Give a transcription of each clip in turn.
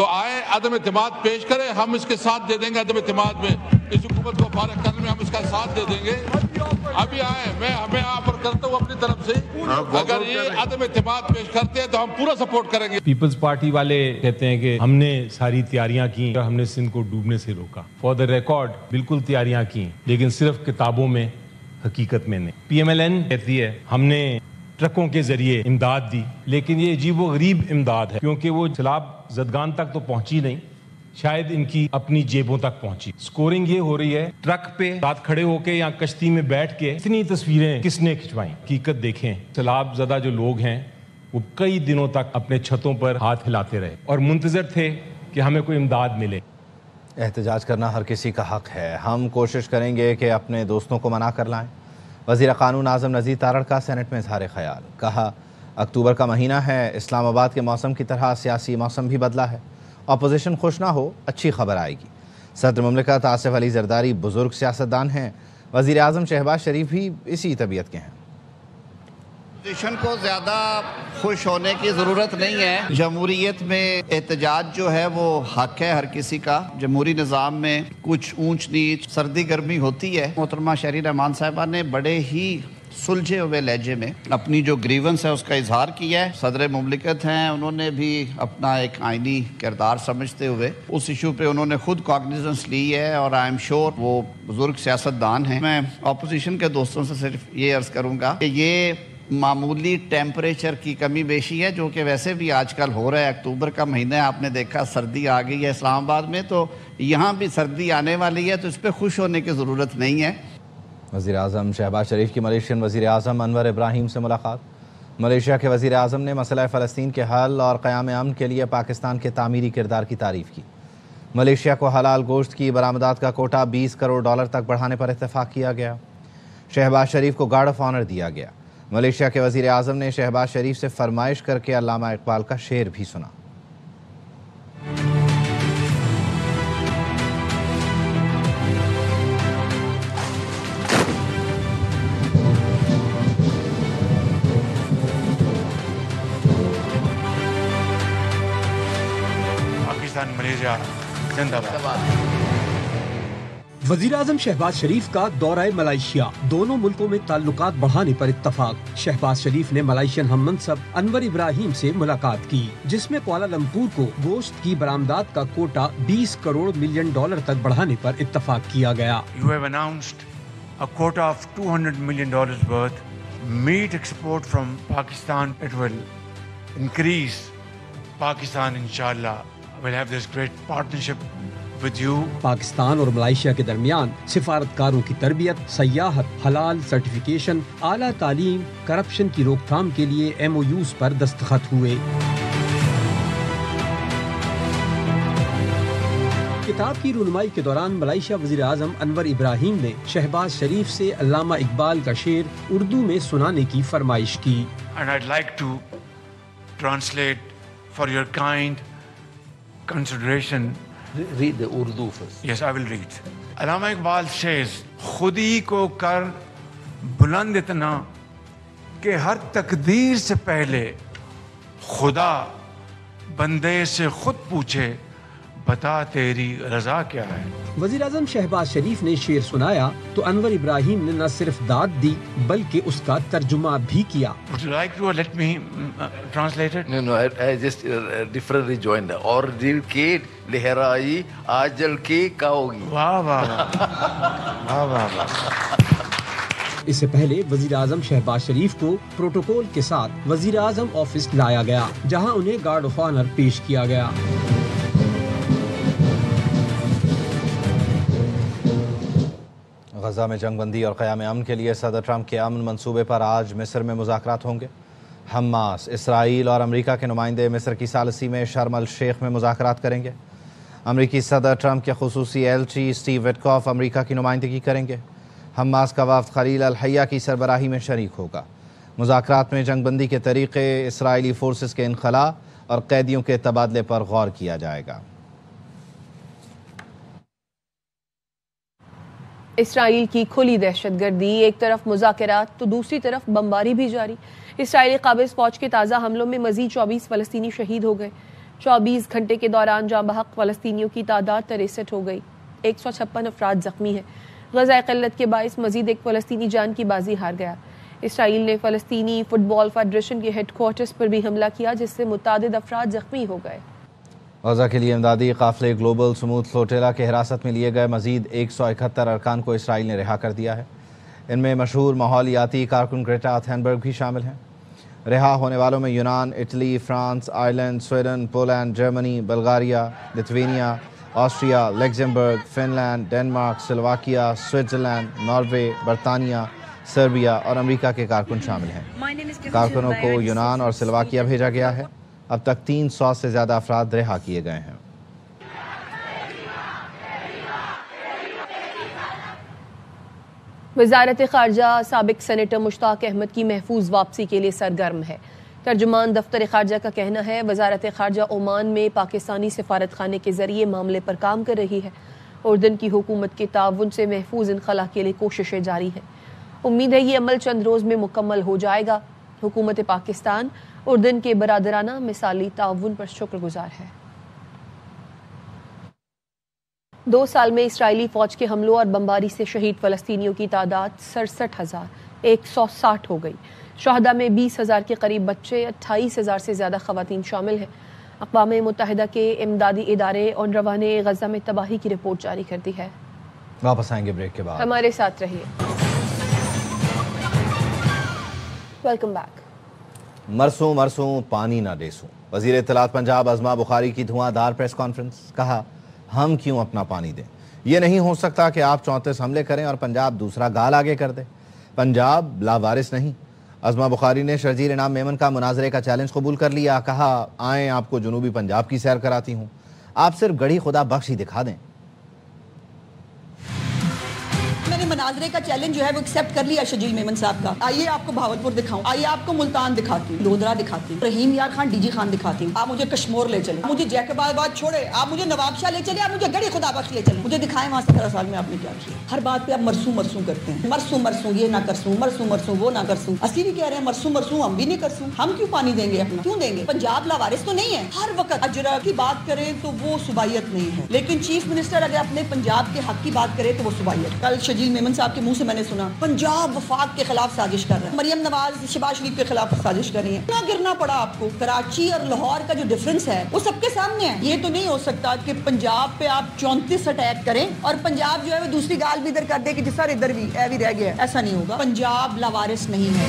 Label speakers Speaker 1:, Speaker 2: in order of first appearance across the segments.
Speaker 1: تو آئے عدم اعتماد پیش کرے, ہم اس کے ساتھ دے دیں گے. عدم اعتماد میں اس حکومت کو فارغ کرنے میں ہم اس کا ساتھ دے دیں گے. ابھی آئے, میں ہمیں آفر کرتا ہوں اپنی طرف سے, اگر یہ عدم اعتماد پیش کرتے ہیں تو ہم پورا سپورٹ کریں گے.
Speaker 2: پیپلز پارٹی والے کہتے ہیں کہ ہم نے ساری تیاریاں کی اور ہم نے سندھ کو ڈوبنے سے روکا. فار دا ریکارڈ بالکل تیاریاں کی, لیکن صرف کتابوں میں, حقیقت میں نہیں. پی ایم ایل این کہتی ہے ہم نے ٹرکوں کے ذریعے امداد دی, لیکن یہ عجیب و غریب امداد ہے, کیونکہ وہ سیلاب زدگان تک تو پہنچی نہیں, شاید ان کی اپنی جیبوں تک پہنچی. سکورنگ یہ ہو رہی ہے ٹرک پہ ساتھ کھڑے ہو کے یا کشتی میں بیٹھ کے اتنی تصویریں کس نے کھنچوائیں. حقیقت دیکھیں, سیلاب زدہ جو لوگ ہیں وہ کئی دنوں تک اپنے چھتوں پر ہاتھ ہلاتے رہے اور منتظر تھے کہ ہمیں کوئی امداد ملے.
Speaker 3: احتجاج کرنا ہر کسی کا حق ہے, ہم کوشش کریں گے کہ اپنے دوستوں کو منا کر لائیں. وزیر قانون اعظم نذیر تارڑ کا سینٹ میں اظہار خیال. کہا اکتوبر کا مہینہ ہے, اسلام آباد کے موسم کی طرح سیاسی موسم بھی بدلا ہے. اپوزیشن خوش نہ ہو, اچھی خبر آئے گی. صدر مملکت آصف علی زرداری بزرگ سیاستدان ہیں. وزیر اعظم شہباز شریف بھی اسی طبیعت کے ہیں.
Speaker 4: اپوزیشن کو زیادہ خوش ہونے کی ضرورت نہیں ہے. جمہوریت میں احتجاج جو ہے وہ حق ہے ہر کسی کا. جمہوری نظام میں کچھ اونچ نیچ, سردی گرمی ہوتی ہے. محترمہ شہری رحمان صاحبہ نے بڑے ہی سلجھے ہوئے لہجے میں اپنی جو گریونس ہے اس کا اظہار کیا ہے. صدر مملکت ہیں, انہوں نے بھی اپنا ایک آئینی کردار سمجھتے ہوئے اس ایشو پہ انہوں نے خود کاگنیزنس لی ہے, اور آئی ایم شیور وہ بزرگ سیاستدان ہیں. میں اپوزیشن کے دوستوں سے صرف یہ عرض کروں گا کہ یہ معمولی ٹیمپریچر کی کمی بیشی ہے, جو کہ ویسے بھی آج کل ہو رہا ہے. اکتوبر کا مہینہ ہے, آپ نے دیکھا سردی آ گئی ہے اسلام آباد میں, تو یہاں بھی سردی آنے والی ہے, تو اس پہ خوش ہونے کی ضرورت نہیں ہے.
Speaker 3: وزیر اعظم شہباز شریف کی ملیشین وزیر اعظم انور ابراہیم سے ملاقات. ملیشیا کے وزیر اعظم نے مسئلہ فلسطین کے حل اور قیام امن کے لیے پاکستان کے تعمیری کردار کی تعریف کی. ملیشیا کو حلال گوشت کی برآمدات کا کوٹا $20 کروڑ تک بڑھانے پر اتفاق کیا گیا. شہباز شریف کو گارڈ آف آنر دیا گیا. ملیشیا کے وزیر اعظم نے شہباز شریف سے فرمائش کر کے علامہ اقبال کا شعر بھی سنا.
Speaker 5: پاکستان ملیشیا زندہ باد.
Speaker 6: وزیر اعظم شہباز شریف کا دورہ ملائیشیا, دونوں ملکوں میں تعلقات بڑھانے پر اتفاق. شہباز شریف نے ملائیشین ہم منصب انور ابراہیم سے ملاقات کی, جس میں کوالالمپور کو گوشت کی برآمدات کا کوٹا $20 کروڑ تک بڑھانے پر اتفاق کیا گیا.
Speaker 5: You have announced a quota of $200 million worth meat export from Pakistan. It will increase. Pakistan inshallah will have this great partnership with you.
Speaker 6: Pakistan اور ملائیشیا کے درمیان سفارتکاروں کی تربیت, سیاحت, حلال سرٹیفکیشن, اعلیٰ تعلیم, کرپشن کی روک تھام کے لیے MOUs پر دستخط ہوئے. کتاب کی رونمائی کے دوران ملائیشیا وزیر اعظم انور ابراہیم نے شہباز شریف سے علامہ اقبال کا شعر اردو میں سنانے کی فرمائش کی.
Speaker 5: And I'd like to translate for your kind consideration.
Speaker 7: Read the Urdu first.
Speaker 5: Yes, I will read. Allama Iqbal says, خودی کو کر بلند اتنا کہ ہر تقدیر سے پہلے خدا بندے سے خود پوچھے بتا تیری رضا کیا ہے.
Speaker 6: وزیر اعظم شہباز شریف نے شعر سنایا تو انور ابراہیم نے نہ صرف داد دی بلکہ اس کا ترجمہ بھی کیا.
Speaker 5: Would you like to let me translate it?
Speaker 7: No, I just differently joined. اور دل کے لہرائی آجل کے کاؤگی.
Speaker 5: واہ واہ واہ واہ واہ.
Speaker 6: اس سے پہلے وزیر اعظم شہباز شریف کو پروٹوکول کے ساتھ وزیر اعظم آفس لایا گیا, جہاں انہیں گارڈ آف آنر پیش کیا گیا.
Speaker 3: غزہ میں جنگ بندی اور قیام امن کے لیے صدر ٹرمپ کے امن منصوبے پر آج مصر میں مذاکرات ہوں گے. حماس, اسرائیل اور امریکہ کے نمائندے مصر کی ثالثی میں شرم الشیخ میں مذاکرات کریں گے. امریکی صدر ٹرمپ کے خصوصی ایلچی اسٹیو وٹکاف امریکہ کی نمائندگی کریں گے. حماس کا وفد خلیل الحیہ کی سربراہی میں شریک ہوگا. مذاکرات میں جنگ بندی کے طریقے, اسرائیلی فورسز کے انخلاء اور قیدیوں کے تبادلے پر غور کیا جائے گا.
Speaker 8: اسرائیل کی کھلی دہشت گردی, ایک طرف مذاکرات تو دوسری طرف بمباری بھی جاری. اسرائیلی قابض فوج کے تازہ حملوں میں مزید 24 فلسطینی شہید ہو گئے. 24 گھنٹے کے دوران جاں بحق فلسطینیوں کی تعداد 63 ہو گئی، 156 افراد زخمی ہیں۔ غزہ قلت کے باعث مزید ایک فلسطینی جان کی بازی ہار گیا۔ اسرائیل نے فلسطینی فٹ بال فیڈریشن کے ہیڈ کوارٹرز پر بھی حملہ کیا، جس سے متعدد افراد زخمی ہو گئے۔
Speaker 3: غزہ کے لیے امدادی قافلے گلوبل سموتھ فلوٹیلا کے حراست میں لیے گئے مزید 171 ارکان کو اسرائیل نے رہا کر دیا ہے۔ ان میں مشہور ماحولیاتی کارکن گریٹا تھنبرگ بھی شامل ہیں۔ رہا ہونے والوں میں یونان، Italy, France, Ireland, Sweden, Poland, Germany, Bulgaria, لتوینیا، Austria, Luxembourg, Finland, Denmark, Slovakia, Switzerland, Norway, برطانیہ، سربیا اور امریکہ کے کارکن شامل ہیں۔ کارکنوں کو یونان اور سلوواکیہ بھیجا گیا ہے۔ اب تک 300 سے زیادہ افراد رہا کیے گئے ہیں۔
Speaker 8: وزارت خارجہ سابق سینیٹر مشتاق احمد کی محفوظ واپسی کے لیے سرگرم ہے۔ ترجمان دفتر خارجہ کا کہنا ہے وزارت خارجہ عمان میں پاکستانی سفارت خانے کے ذریعے معاملے پر کام کر رہی ہے۔ اردن کی حکومت کے تعاون سے محفوظ انخلاء کے لیے کوششیں جاری ہیں۔ امید ہے یہ عمل چند روز میں مکمل ہو جائے گا۔ حکومت پاکستان اردن کے برادرانہ مثالی تعاون پر شکر گزار ہے۔ 2 سال میں اسرائیلی فوج کے حملوں اور بمباری سے شہید فلسطینیوں کی تعداد 67,160 ہو گئی۔ شہداء میں 20,000 کے قریب بچے، 28,000 سے زیادہ خواتین شامل ہیں۔ اقوام متحدہ کے امدادی ادارے اونروا نے غزہ میں تباہی کی رپورٹ جاری کر دی ہے۔
Speaker 3: واپس آئیں گے بریک کے بعد،
Speaker 8: ہمارے ساتھ رہیے۔ Welcome back.
Speaker 3: مرسوں مرسوں پانی نہ ڈیسوں، وزیر اطلاعات پنجاب ازما بخاری کی دھواں دار پریس کانفرنس۔ کہا ہم کیوں اپنا پانی دیں، یہ نہیں ہو سکتا کہ آپ 34 حملے کریں اور پنجاب دوسرا گال آگے کر دے۔ پنجاب لاوارث نہیں۔ ازما بخاری نے شرجیل انعام میمن کا مناظرے کا چیلنج قبول کر لیا۔ کہا آئیں آپ کو جنوبی پنجاب کی سیر کراتی ہوں، آپ صرف گڑھی خدا بخش ہی دکھا دیں۔
Speaker 9: میں نے مناظرے کا چیلنج جو ہے وہ ایکسیپٹ کر لیا شرجیل میمن صاحب کا۔ آئیے آپ کو بہاولپور دکھاؤں، آئیے آپ کو ملتان دکھاتی ہوں، لودرا دکھاتی ہوں، رحیم یار خان ڈی جی خان دکھاتی ہوں، آپ مجھے کشمور لے چلیں، مجھے جیکب آباد چھوڑے، آپ مجھے نواب شاہ لے چلیں، آپ مجھے گڑھی خدا بخش لے چلیں، مجھے دکھائیں وہاں 17 سال میں آپ نے کیا کیا۔ ہر بات پہ آپ مرسوں مرسوں کرتے ہیں، مرسوں مرسوں یہ نہ کرسوں، مرسوں مرسوں وہ نہ کرسوں۔ اسی بھی کہہ رہے ہیں مرسوں مرسوں ہم بھی نہیں کرسوں، ہم کیوں پانی دیں گے اپنا، کیوں دیں گے؟ پنجاب لاوارث تو نہیں ہے۔ ہر وقت اجرا کی بات کریں تو وہ صوبائیت نہیں ہے، لیکن چیف منسٹر اگر اپنے پنجاب کے حق کی بات کرے تو وہ صوبائیت۔ کل شرجیل میمن صاحب کے منہ سے میں نے سنا پنجاب وفاق کے خلاف سازش کر رہے ہیں، مریم نواز شہباز شریف کے خلاف سازش کر رہی ہیں۔ نہ گرنا پڑا آپ کو۔ کراچی اور لاہور کا جو ڈفرنس ہے وہ سب کے سامنے ہے۔ یہ تو نہیں ہو سکتا کہ پنجاب پہ آپ 34 اٹیک کریں اور پنجاب جو ہے وہ دوسری گال بھی ادھر کر دے کہ جس طرح ادھر بھی رہ گیا ہے۔ ایسا نہیں ہوگا۔ پنجاب لاوارث نہیں ہے۔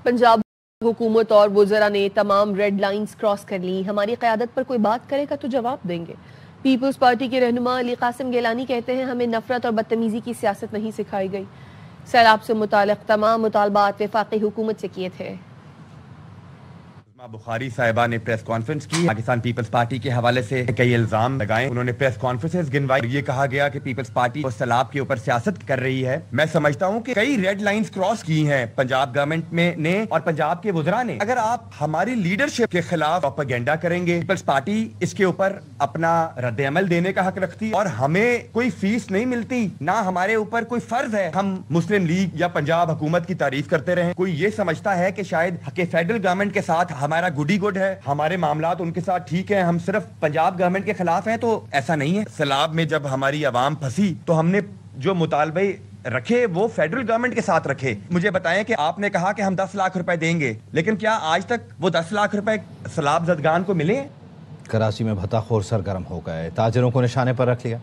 Speaker 8: پنجاب حکومت اور وزراء نے تمام ریڈ لائنز کراس کر لی، ہماری قیادت پر کوئی بات کرے گا تو جواب دیں گے۔ پیپلز پارٹی کے رہنما علی قاسم گیلانی کہتے ہیں ہمیں نفرت اور بدتمیزی کی سیاست نہیں سکھائی گئی، سیلاب سے متعلق تمام مطالبات وفاقی حکومت سے کیے تھے۔
Speaker 10: بخاری صاحبہ نے پریس کانفرنس کی، پاکستان پیپلز پارٹی کے حوالے سے کئی الزام لگائے، انہوں نے پریس کانفرنسز گنوائی، یہ کہا گیا کہ پیپلز پارٹی سیلاب کے اوپر سیاست کر رہی ہے۔ میں سمجھتا ہوں کہ کئی ریڈ لائنز کراس کی ہیں پنجاب گورنمنٹ میں نے اور پنجاب کے وزراء نے۔ اگر آپ ہماری لیڈرشپ کے خلاف پروپیگنڈا کریں گے، پیپلز پارٹی اس کے اوپر اپنا رد عمل دینے کا حق رکھتی اور ہمیں کوئی فیس نہیں ملتی، نہ ہمارے اوپر کوئی فرض ہے ہم مسلم لیگ یا پنجاب حکومت کی تعریف کرتے رہیں۔ کوئی یہ سمجھتا ہے کہ شاید فیڈرل گورنمنٹ کے ساتھ ہمارا گڈی گڈ ہے، ہمارے معاملات ان کے ساتھ ٹھیک ہیں، ہم صرف پنجاب گورنمنٹ کے خلاف ہیں، تو ایسا نہیں ہے۔ سیلاب میں جب ہماری عوام پھنسی تو ہم نے جو مطالبے رکھے وہ فیڈرل گورنمنٹ کے ساتھ رکھے۔ مجھے بتائیں کہ آپ نے کہا کہ ہم 10 لاکھ روپے دیں گے، لیکن کیا آج تک وہ 10 لاکھ روپے سیلاب زدگان کو ملے ہیں؟
Speaker 3: کراچی میں بھتہ خور سرگرم ہو گئے، تاجروں کو نشانے پر رکھ لیا۔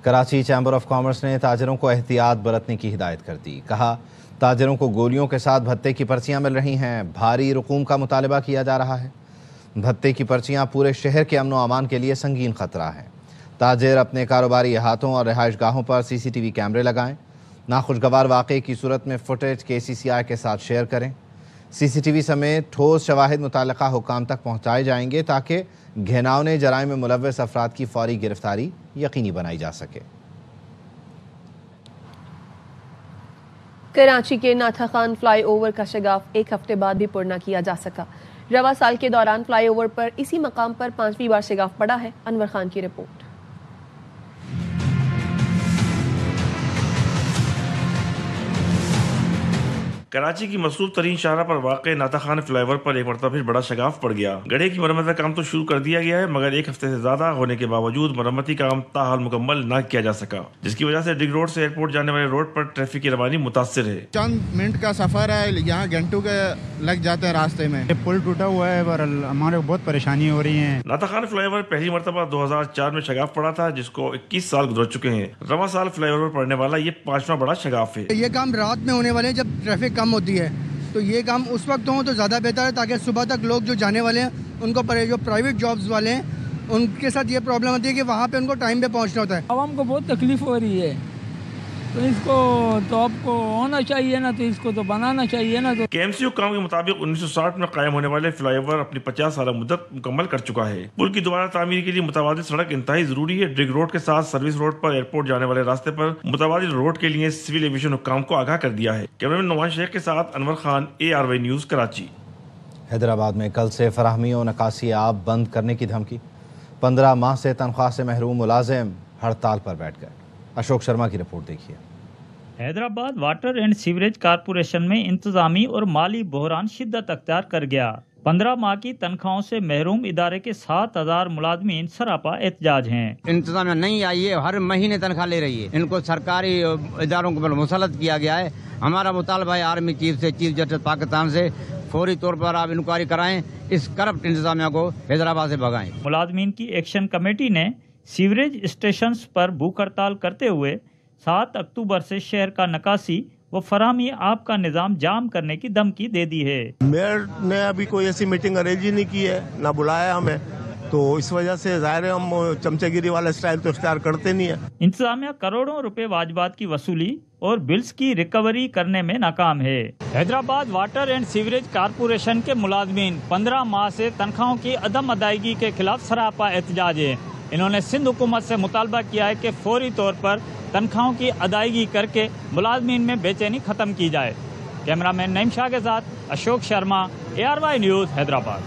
Speaker 3: کراچی چیمبر آف کامرس نے تاجروں کو احتیاط برتنے کی ہدایت کر دی۔ کہا تاجروں کو گولیوں کے ساتھ بھتے کی پرچیاں مل رہی ہیں، بھاری رقوم کا مطالبہ کیا جا رہا ہے۔ بھتے کی پرچیاں پورے شہر کے امن و امان کے لیے سنگین خطرہ ہیں۔ تاجر اپنے کاروباری احاطوں اور رہائش گاہوں پر CCTV کیمرے لگائیں۔ ناخوشگوار واقعے کی صورت میں فوٹیج KCCI کے ساتھ شیئر کریں۔ CCTV سمیت ٹھوس شواہد متعلقہ حکام تک پہنچائے جائیں گے تاکہ گھناؤنے جرائم میں ملوث افراد کی فوری گرفتاری یقینی بنائی جا سکے۔
Speaker 8: کراچی کے ناتھا خان فلائی اوور کا شگاف 1 ہفتے بعد بھی پر نہ کیا جا سکا۔ رواں سال کے دوران فلائی اوور پر اسی مقام پر 5ویں بار شگاف پڑا ہے۔ انور خان کی رپورٹ۔
Speaker 11: کراچی کی مصروف ترین شاہراہ پر واقع ناتا خان فلائی اوور پر ایک مرتبہ پھر بڑا شگاف پڑ گیا. گڑھے کی مرمت کا کام تو شروع کر دیا گیا ہے مگر ایک ہفتے سے زیادہ ہونے کے باوجود مرمتی کام تاحال مکمل نہ کیا جا سکا, جس کی وجہ سے ڈگ روڈ سے ایئرپورٹ جانے والے روڈ پر ٹریفک کی روانی متاثر ہے.
Speaker 12: چند منٹ کا سفر ہے, یہاں گھنٹوں کے لگ جاتے ہیں راستے میں. پل ٹوٹا ہوا ہے پر ہمارے بہت پریشانی ہو رہی ہے.
Speaker 11: ناتا خان فلائی اوور پہلی مرتبہ 2004 میں شگاف پڑا تھا, جس کو 21 سال گزر چکے ہیں. رواں سال فلائی اوور پڑنے والا یہ 5واں بڑا شگاف ہے.
Speaker 13: یہ کام رات میں ہونے والے ہیں جب ٹریفک کم ہوتی ہے, تو یہ کام اس وقت ہو تو زیادہ بہتر ہے تاکہ صبح تک لوگ جو جانے والے ہیں ان کو جو پرائیویٹ جابز والے ہیں ان کے ساتھ یہ پرابلم ہوتی ہے کہ وہاں پہ ان کو ٹائم پہ پہنچنا ہوتا ہے.
Speaker 14: عوام کو بہت تکلیف ہو رہی ہے, تو اس کو تو آپ کو ہونا چاہیے نا, تو اس کو تو بنانا چاہیے نا. تو
Speaker 11: KMCU کام کے مطابق 1960 میں قائم ہونے والے فلائی اوور اپنی 50 سالہ مدت مکمل کر چکا ہے. پل کی دوبارہ تعمیر کے لیے متبادل سڑک انتہائی ضروری ہے. ڈگ روڈ کے ساتھ سروس روڈ پر ایئرپورٹ جانے والے راستے پر متبادل روڈ کے لیے سول ایویشن حکام کو آگاہ کر دیا ہے. کیمرمین نعمان شیخ کے ساتھ انور خان, ARY نیوز کراچی.
Speaker 3: حیدرآباد میں کل سے فراہمی و نکاسی آب بند کرنے کی دھمکی. 15 ماہ سے تنخواہ سے محروم ملازم ہڑتال پر بیٹھ گئے. اشوک شرما کی رپورٹ دیکھیے.
Speaker 15: Hyderabad water and sewerage corporation میں انتظامی اور مالی بحران شدت اختیار کر گیا. 15 ماہ کی تنخواہوں سے محروم ادارے کے 7000 ملازمین سراپا احتجاج ہیں.
Speaker 16: انتظامیہ نہیں آئی ہے, ہر مہینے تنخواہ لے رہی ہے. ان کو سرکاری اداروں کو مسلط کیا گیا ہے. ہمارا مطالبہ ہے آرمی چیف سے, چیف جسٹس پاکستان سے, فوری طور پر آپ انکوائری کرائیں, اس کرپٹ انتظامیہ کو حیدرآباد سے بھگائیں.
Speaker 15: ملازمین کی ایکشن کمیٹی نے سیوریج اسٹیشنز پر بھوک ہڑتال کرتے ہوئے 7 اکتوبر سے شہر کا نکاسی و فراہمی آب کا نظام جام کرنے کی دھمکی دے دی ہے.
Speaker 17: میئر نے ابھی کوئی ایسی میٹنگ ارینج ہی نہیں کی ہے, نہ بلایا ہمیں, تو اس وجہ سے ظاہر ہے ہم چمچے گیری والا اسٹائل تو اختیار کرتے نہیں ہیں.
Speaker 15: انتظامیہ کروڑوں روپے واجبات کی وصولی اور بلز کی ریکوری کرنے میں ناکام ہے. Hyderabad water and sewerage corporation کے ملازمین 15 ماہ سے تنخواہوں کی عدم ادائیگی کے خلاف سراپا احتجاج ہے. انہوں نے سندھ حکومت سے مطالبہ کیا ہے کہ فوری طور پر تنخواہوں کی ادائیگی کر کے ملازمین میں بے چینی ختم کی جائے. کیمرامین نعیم شاہ کے ساتھ Ashok Sharma, ARY news Hyderabad.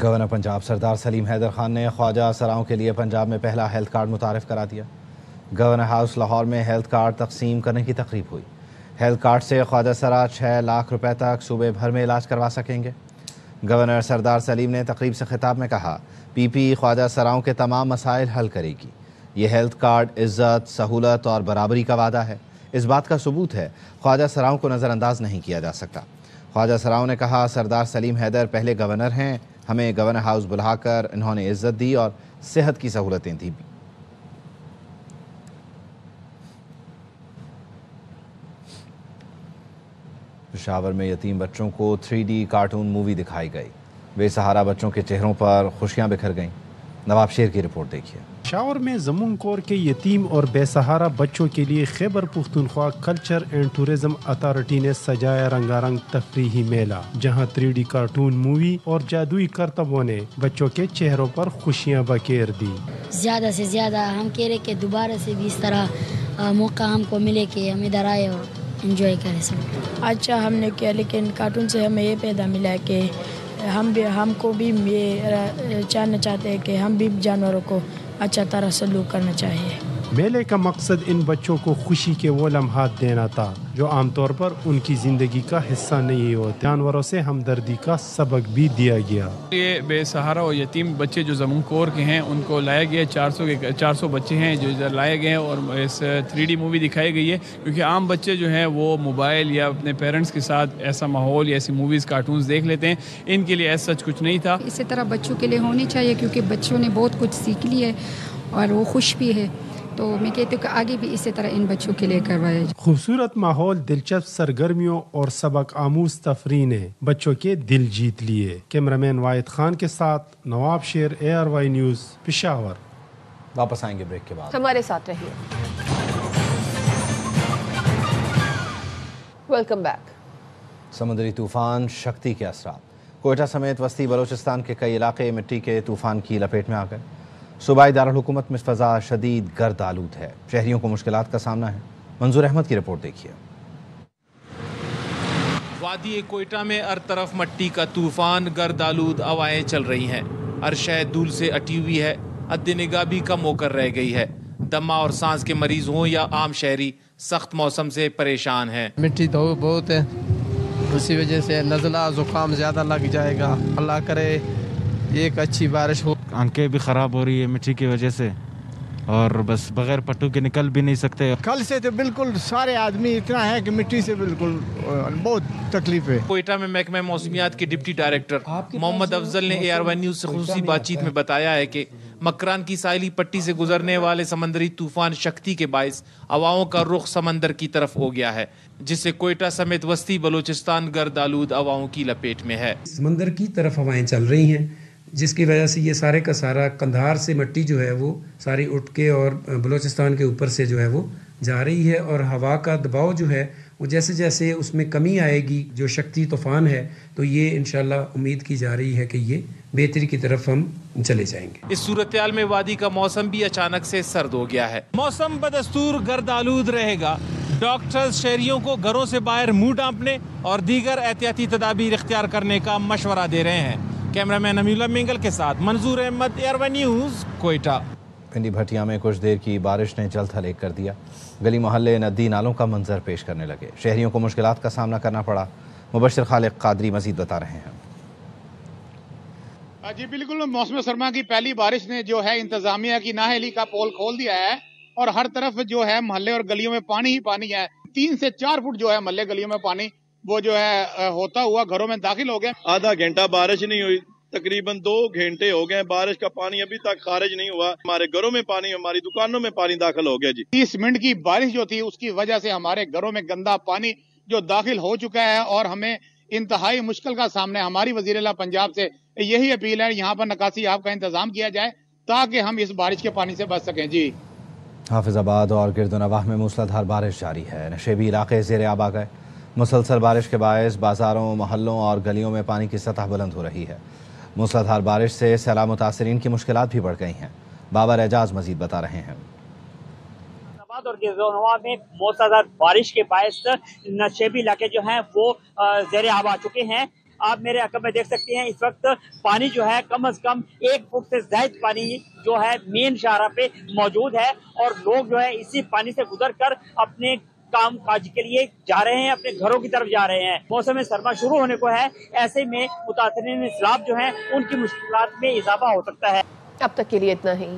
Speaker 3: Governor Punjab Sardar Saleem Haider Khan نے خواجہ سراؤں کے لیے پنجاب میں پہلا ہیلتھ کارڈ متعارف کرا دیا. گورنر ہاؤس لاہور میں ہیلتھ کارڈ تقسیم کرنے کی تقریب ہوئی. ہیلتھ کارڈ سے خواجہ سرا 6 لاکھ روپے تک صوبے بھر میں علاج کروا سکیں گے. گورنر سردار سلیم نے تقریب سے خطاب میں کہا, PPE خواجہ سراؤں کے تمام مسائل حل کرے گی. یہ ہیلتھ کارڈ عزت, سہولت اور برابری کا وعدہ ہے. اس بات کا ثبوت ہے خواجہ سراؤں کو نظر انداز نہیں کیا جا سکتا. خواجہ سراؤں نے کہا, سردار سلیم حیدر پہلے گورنر ہیں, ہمیں گورنر ہاؤس بلا کر انہوں نے عزت دی اور صحت کی سہولتیں دی بھی. پشاور میں یتیم بچوں کو 3D کارٹون مووی دکھائی گئی. بے سہارا بچوں کے چہروں پر خوشیاں بکھر گئیں. نواب شیر کی رپورٹ دیکھیے.
Speaker 18: پشاور میں زمون کور کے یتیم اور بے سہارا بچوں کے لیے Khyber Pakhtunkhwa culture and tourism authority نے سجایا رنگا رنگ تفریحی میلہ, جہاں 3D کارٹون مووی اور جادوئی کرتبوں نے بچوں کے چہروں پر خوشیاں بکھیر دی.
Speaker 19: زیادہ سے زیادہ ہم کہہ رہے کہ دوبارہ سے بھی اس طرح موقع ہم کو ملے کہ ہم ادھر آئے اور انجوائے کریں سب.
Speaker 20: اچھا ہم نے کیا, لیکن کارٹون سے ہمیں یہ پیدا ملا کہ ہم کو بھی یہ چاہنا چاہتے ہیں کہ ہم بھی جانوروں کو اچھا طرح سلوک کرنا چاہیے.
Speaker 18: میلے کا مقصد ان بچوں کو خوشی کے وہ لمحات دینا تھا جو عام طور پر ان کی زندگی کا حصہ نہیں ہوتے. جانوروں سے ہمدردی کا سبق بھی دیا گیا.
Speaker 21: یہ بے سہارا اور یتیم بچے جو زمون کور کے ہیں ان کو لایا گیا. 400 بچے ہیں جو ادھر لائے گئے ہیں اور اس 3D مووی دکھائی گئی ہے, کیونکہ عام بچے جو ہیں وہ موبائل یا اپنے پیرنٹس کے ساتھ ایسا ماحول یا ایسی موویز کارٹونز دیکھ لیتے ہیں. ان کے لیے ایسا سچ کچھ نہیں تھا.
Speaker 22: اسی طرح بچوں کے لیے ہونی چاہیے, کیونکہ بچوں نے بہت کچھ سیکھ لی ہے اور وہ خوش بھی ہے. تو میں کہتی ہوں کہ آگے بھی اسی طرح ان بچوں کے لیے کروایا جائے.
Speaker 18: خوبصورت ماحول, دلچسپ سرگرمیوں اور سبق آموز تفریح نے بچوں کے دل جیت لیے. کیمرامین واحد خان کے ساتھ نواب شیر, ARY نیوز پشاور.
Speaker 3: واپس آئیں گے بریک کے بعد,
Speaker 8: ہمارے ساتھ رہیے. Welcome back.
Speaker 3: سمندری طوفان شکتی کے اثرات. کوئٹہ سمیت وسطی بلوچستان کے کئی علاقے مٹی کے طوفان کی لپیٹ میں آ گئے. صوبائی دارالحکومت میں فضا شدید گرد آلود ہے. شہریوں کو مشکلات کا سامنا ہے. منظور احمد کی رپورٹ دیکھیے.
Speaker 23: وادی کوئٹہ میں ہر طرف مٹی کا طوفان, گرد آلود ہوائیں چل رہی ہیں. ہر شے دھول سے اٹی ہوئی ہے, حد نگاہ بھی کم ہو کر رہ گئی ہے. دمہ اور سانس کے مریض ہوں یا عام شہری, سخت موسم سے پریشان ہیں.
Speaker 24: مٹی تو بہت ہے,
Speaker 25: اسی وجہ سے نزلہ زکام زیادہ لگ جائے گا. اللہ کرے ایک اچھی بارش ہو.
Speaker 26: آنکھیں بھی خراب ہو رہی ہے مٹی کی وجہ سے, اور بس بغیر پٹو کے نکل بھی نہیں سکتے.
Speaker 12: کل سے تو بالکل سارے آدمی اتنا ہے کہ مٹی سے بالکل بہت تکلیف ہے.
Speaker 23: کوئٹہ میں محکمہ موسمیات کے ڈپٹی ڈائریکٹر محمد افضل نے AR1 نیوز سے خصوصی بات چیت میں بتایا ہے کہ مکران کی ساحلی پٹی سے گزرنے والے سمندری طوفان شکتی کے باعث ہواؤں کا رخ سمندر کی طرف ہو گیا ہے, جس سے کوئٹہ سمیت وسطی بلوچستان گرد آلود ہواؤں کی لپیٹ میں ہے.
Speaker 27: سمندر کی طرف ہوائیں چل رہی ہیں, جس کی وجہ سے یہ سارے کا سارا قندھار سے مٹی جو ہے وہ ساری اٹھ کے اور بلوچستان کے اوپر سے جو ہے وہ جا رہی ہے, اور ہوا کا دباؤ جو ہے وہ جیسے جیسے اس میں کمی آئے گی, جو شکتی طوفان ہے, تو یہ انشاءاللہ امید کی جا رہی ہے کہ یہ بہتری کی طرف ہم چلے جائیں گے.
Speaker 23: اس صورتحال میں وادی کا موسم بھی اچانک سے سرد ہو گیا ہے. موسم بدستور گرد آلود رہے گا. ڈاکٹرز شہریوں کو گھروں سے باہر منہ ڈانپنے اور دیگر احتیاطی تدابیر اختیار کرنے کا مشورہ دے رہے ہیں. کیمرہ مین امیل مینگل کے ساتھ منظور احمد, AR1 نیوز, کوئٹہ.
Speaker 3: پنڈی بھٹیا میں کچھ دیر کی بارش نے جل تھل ایک کر دیا. گلی محلے ندی نالوں کا منظر پیش کرنے لگے. شہریوں کو مشکلات کا سامنا کرنا پڑا. مبشر خالق قادری مزید بتا رہے ہیں.
Speaker 2: جی بالکل, موسم سرما کی پہلی بارش نے جو ہے انتظامیہ کی نااہلی کا پول کھول دیا ہے, اور ہر طرف جو ہے محلے اور گلیوں میں پانی ہی پانی ہے. 3 سے 4 فٹ جو ہے محلے گلیوں میں پانی وہ جو ہے ہوتا ہوا گھروں میں داخل ہو گیا.
Speaker 1: آدھا گھنٹہ بارش نہیں ہوئی, تقریباً 2 گھنٹے ہو گئے. بارش کا پانی ابھی تک خارج نہیں ہوا. ہمارے گھروں میں پانی, ہماری دکانوں میں پانی داخل ہو گیا. جی
Speaker 2: 30 منٹ کی بارش جو تھی اس کی وجہ سے ہمارے گھروں میں گندا پانی جو داخل ہو چکا ہے, اور ہمیں انتہائی مشکل کا سامنا. ہماری وزیر اعلیٰ پنجاب سے یہی اپیل ہے, یہاں پر نکاسی آب کا انتظام کیا جائے تاکہ ہم اس بارش کے پانی سے بچ سکیں. جی
Speaker 3: حافظ آباد اور گرد و نواح میں موسلادھار بارش جاری ہے. نشیبی علاقے زیر آب آ گئے. مسلسل بارش کے باعث بازاروں, محلوں اور گلیوں میں پانی کی سطح بلند ہو رہی ہے. موسلادھار بارش سے سیلاب متاثرین کی مشکلات بھی بڑھ گئی ہیں. بابر اعجاز مزید بتا رہے ہیں.
Speaker 4: اور گرد و نواح میں موسلادھار بارش کے باعث نشیبی علاقے جو ہیں وہ زیر آب آ چکے ہیں. آپ میرے عقب میں دیکھ سکتے ہیں اس وقت پانی جو ہے کم از کم 1 فٹ سے زائد پانی جو ہے مین شاہراہ پہ موجود ہے, اور لوگ جو ہے اسی پانی سے گزر کر اپنے کام کاج کے لیے جا رہے ہیں, اپنے گھروں کی طرف جا رہے ہیں. موسم سرما شروع ہونے کو ہے, ایسے میں متاثرین سیلاب جو ہیں ان کی مشکلات میں اضافہ ہو سکتا ہے.
Speaker 8: اب تک کے لیے اتنا ہی.